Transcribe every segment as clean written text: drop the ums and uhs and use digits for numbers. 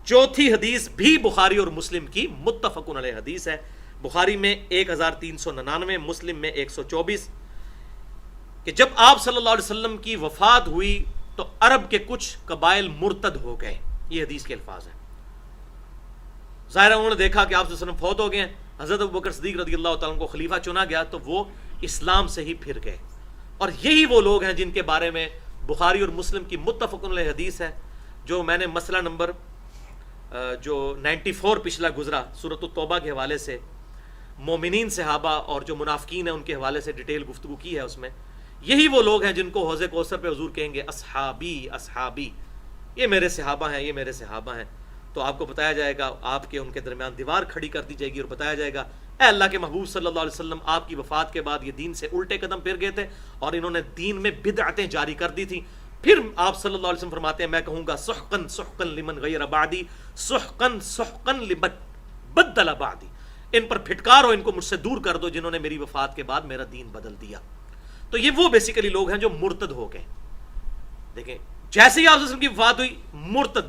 چوتھی حدیث بھی بخاری اور مسلم کی متفقن علیہ حدیث ہے، بخاری میں 1399، مسلم میں 124، کہ جب آپ صلی اللہ علیہ وسلم کی وفات ہوئی تو عرب کے کچھ قبائل مرتد ہو گئے. یہ حدیث کے الفاظ ہیں. ظاہر انہوں نے دیکھا کہ آپ صلی اللہ علیہ وسلم فوت ہو گئے ہیں، حضرت ابوبکر صدیق رضی اللہ تعالیٰ عنہ کو خلیفہ چنا گیا، تو وہ اسلام سے ہی پھر گئے. اور یہی وہ لوگ ہیں جن کے بارے میں بخاری اور مسلم کی متفقن علیہ حدیث ہے، جو میں نے مسئلہ نمبر جو 94 پچھلا گزرا سورۃ التوبہ کے حوالے سے مومنین صحابہ اور جو منافقین ہیں ان کے حوالے سے ڈیٹیل گفتگو کی ہے. اس میں یہی وہ لوگ ہیں جن کو حوض کوثر پہ حضور کہیں گے اصحابی اصحابی، یہ میرے صحابہ ہیں، یہ میرے صحابہ ہیں. تو آپ کو بتایا جائے گا، آپ کے ان کے درمیان دیوار کھڑی کر دی جائے گی اور بتایا جائے گا اے اللہ کے محبوب صلی اللہ علیہ وسلم، آپ کی وفات کے بعد یہ دین سے الٹے قدم پھر گئے تھے اور انہوں نے دین میں بدعتیں جاری کر دی تھیں. پھر آپ صلی اللہ علیہ وسلم فرماتے ہیں میں کہوں گا سحقن سحقن لمن غیر بعدی، سحقن سحقن لمن بدل بعدی، ان پر پھٹکارو، ان کو مجھ سے دور کر دو جنہوں نے میری وفات کے بعد میرا دین بدل دیا. تو یہ وہ بیسیکلی لوگ ہیں جو مرتد ہو گئے. دیکھیں جیسے ہی آپ صلی اللہ علیہ وسلم کی وفات ہوئی،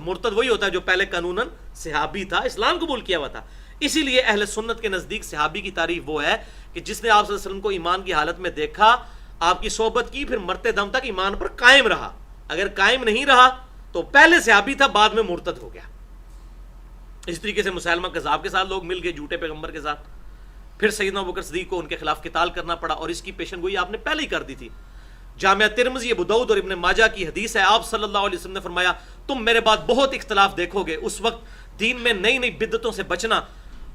مرتد وہی ہوتا ہے جو پہلے قانوناً صحابی تھا، اسلام قبول کیا ہوا تھا. اسی لیے اہل سنت کے نزدیک صحابی کی تعریف وہ ہے کہ جس نے آپ صلی اللہ علیہ وسلم کو ایمان کی حالت میں دیکھا، آپ کی صحبت کی، پھر مرتے دم تک ایمان پر قائم رہا. اگر قائم نہیں رہا تو پہلے صحابی تھا، بعد میں مرتد ہو گیا. اس طریقے سے مسلمہ کذاب کے ساتھ لوگ مل گئے، جھوٹے پیغمبر کے ساتھ. پھر سیدنا ابوبکر صدیق کو ان کے خلاف قتال کرنا پڑا، اور اس کی پیشن گوئی آپ نے پہلے ہی کر دی تھی. جامعہ ترمذی، ابو داؤد اور ابن ماجہ کی حدیث ہے، آپ صلی اللہ علیہ وسلم نے فرمایا تم میرے بعد بہت اختلاف دیکھو گے، اس وقت دین میں نئی نئی بدعتوں سے بچنا،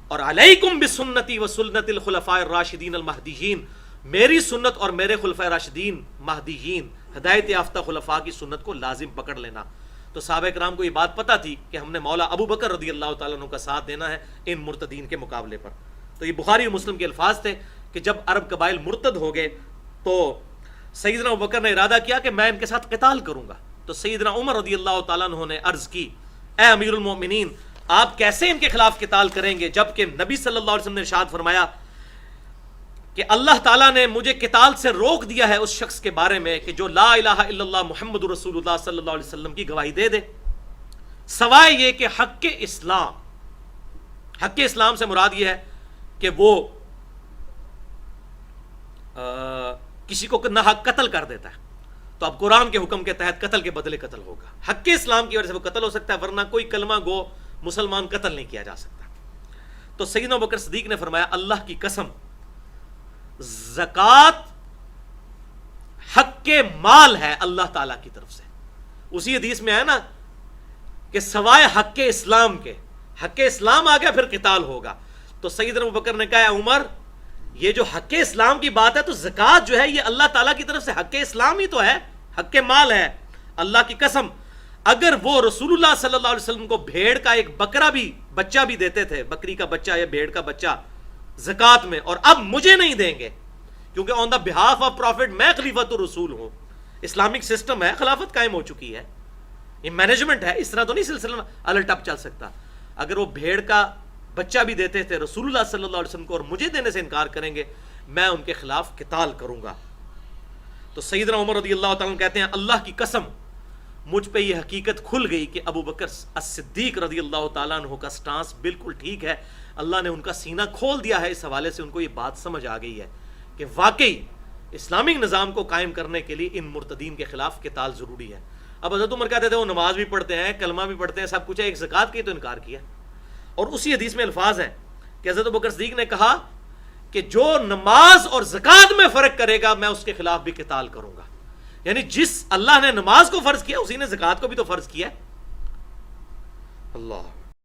اور علیکم بسنتی و سنت الخلفاء الراشدین المہدیین، میری سنت اور میرے خلفاء راشدین مہدیین ہدایت یافتہ خلفاء کی سنت کو لازم پکڑ لینا. تو صحابہ کرام کو یہ بات پتہ تھی کہ ہم نے مولا ابو بکر رضی اللہ تعالیٰ عنہ کا ساتھ دینا ہے ان مرتدین کے مقابلے پر. تو یہ بخاری اور مسلم کے الفاظ تھے کہ جب عرب قبائل مرتد ہو گئے تو سیدنا ابوبکر نے ارادہ کیا کہ میں ان کے ساتھ قتال کروں گا. تو سیدنا عمر رضی اللہ تعالیٰ عنہ نے عرض کی اے امیر المومنین، آپ کیسے ان کے خلاف قتال کریں گے جبکہ نبی صلی اللہ علیہ وسلم نے ارشاد فرمایا کہ اللہ تعالیٰ نے مجھے قتال سے روک دیا ہے اس شخص کے بارے میں کہ جو لا الہ الا اللہ محمد رسول اللہ صلی اللہ علیہ وسلم کی گواہی دے دے، سوائے یہ کہ حق اسلام. حق اسلام سے مراد یہ ہے کہ وہ کسی کو نہ حق قتل کر دیتا ہے، تو اب قرآن کے حکم کے تحت قتل کے بدلے قتل ہوگا. حق اسلام کی وجہ سے وہ قتل ہو سکتا ہے، ورنہ کوئی کلمہ گو مسلمان قتل نہیں کیا جا سکتا. تو سیدنا ابوبکر صدیق نے فرمایا اللہ کی قسم، زکوٰۃ حق کے مال ہے اللہ تعالیٰ کی طرف سے. اسی حدیث میں ہے نا کہ سوائے حق اسلام کے، حق اسلام آ گیا پھر قتال ہوگا. تو سیدنا ابوبکر نے کہا عمر، یہ جو حق اسلام کی بات ہے تو زکوٰۃ جو ہے یہ اللہ تعالیٰ کی طرف سے حق اسلام ہی تو ہے، حق مال ہے. اللہ کی قسم اگر وہ رسول اللہ صلی اللہ علیہ وسلم کو بھیڑ کا ایک بکرا بھی بچہ بھی دیتے تھے، بکری کا بچہ یا بھیڑ کا بچہ زکوٰۃ میں، اور اب مجھے نہیں دیں گے کیونکہ آن دا بہاف آف پروفٹ میں خلیفۃ الرسول ہوں، اسلامک سسٹم ہے، خلافت قائم ہو چکی ہے، یہ مینجمنٹ ہے، اس طرح تو نہیں سلسلہ الٹ اپ چل سکتا. اگر وہ بھیڑ کا بچہ بھی دیتے تھے رسول اللہ صلی اللہ علیہ وسلم کو اور مجھے دینے سے انکار کریں گے، میں ان کے خلاف قتال کروں گا. تو سیدنا عمر رضی اللہ تعالیٰ کہتے ہیں اللہ کی قسم مجھ پہ یہ حقیقت کھل گئی کہ ابو بکر الصدیق رضی اللہ تعالیٰ عنہ کا سٹانس بالکل ٹھیک ہے. اللہ نے ان کا سینہ کھول دیا ہے، اس حوالے سے ان کو یہ بات سمجھ آ گئی ہے کہ واقعی اسلامک نظام کو قائم کرنے کے لیے ان مرتدین کے خلاف قتال ضروری ہے. اب حضرت عمر کہتے تھے وہ نماز بھی پڑھتے ہیں، کلمہ بھی پڑھتے ہیں، سب کچھ ہے، ایک زکوٰۃ کی تو انکار کیا. اور اسی حدیث میں الفاظ ہیں کہ حضرت ابوبکر صدیق نے کہا کہ جو نماز اور زکوٰۃ میں فرق کرے گا میں اس کے خلاف بھی قتال کروں گا. یعنی جس اللہ نے نماز کو فرض کیا اسی نے زکوٰۃ کو بھی تو فرض کیا. اللہ